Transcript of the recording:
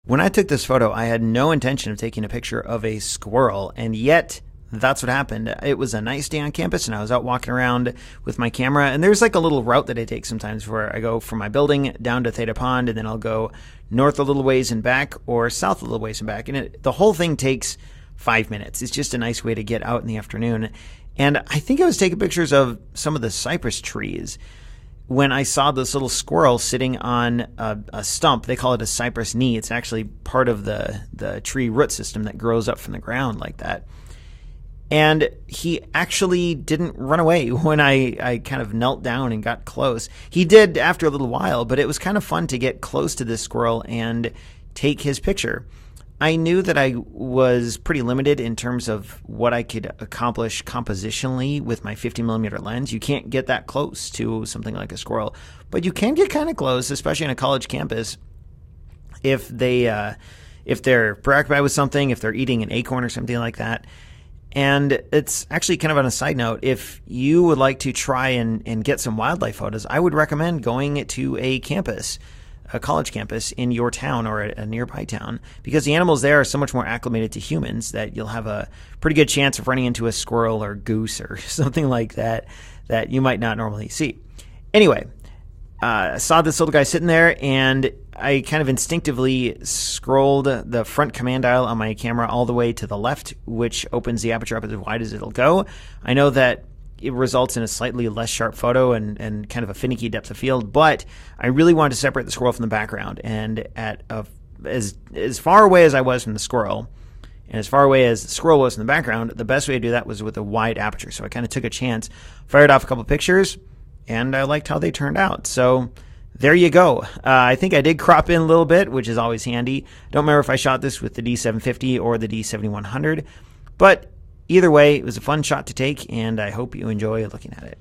When I took this photo, I had no intention of taking a picture of a squirrel, and yet that's what happened. It was a nice day on campus, and I was out walking around with my camera, and there's like a little route that I take sometimes where I go from my building down to Theta Pond, and then I'll go north a little ways and back, or south a little ways and back, and the whole thing takes 5 minutes. It's just a nice way to get out in the afternoon. And I think I was taking pictures of some of the cypress trees when I saw this little squirrel sitting on a stump. They call it a cypress knee. It's actually part of the tree root system that grows up from the ground like that. And he actually didn't run away when I kind of knelt down and got close. He did after a little while, but it was kind of fun to get close to this squirrel and take his picture. I knew that I was pretty limited in terms of what I could accomplish compositionally with my 50mm lens. You can't get that close to something like a squirrel, but you can get kind of close, especially on a college campus, if they're preoccupied with something, if they're eating an acorn or something like that. And it's actually kind of on a side note, if you would like to try and get some wildlife photos, I would recommend going to a campus, a college campus in your town or a nearby town, because the animals there are so much more acclimated to humans that you'll have a pretty good chance of running into a squirrel or goose or something like that that you might not normally see. Anyway, I saw this little guy sitting there, and I kind of instinctively scrolled the front command dial on my camera all the way to the left, which opens the aperture up as wide as it'll go. I know that it results in a slightly less sharp photo and kind of a finicky depth of field, but I really wanted to separate the squirrel from the background. And at as far away as I was from the squirrel, and as far away as the squirrel was in the background, the best way to do that was with a wide aperture. So I kind of took a chance, fired off a couple pictures, and I liked how they turned out. So there you go. I think I did crop in a little bit, which is always handy. Don't remember if I shot this with the D750 or the D7100, but either way, it was a fun shot to take, and I hope you enjoy looking at it.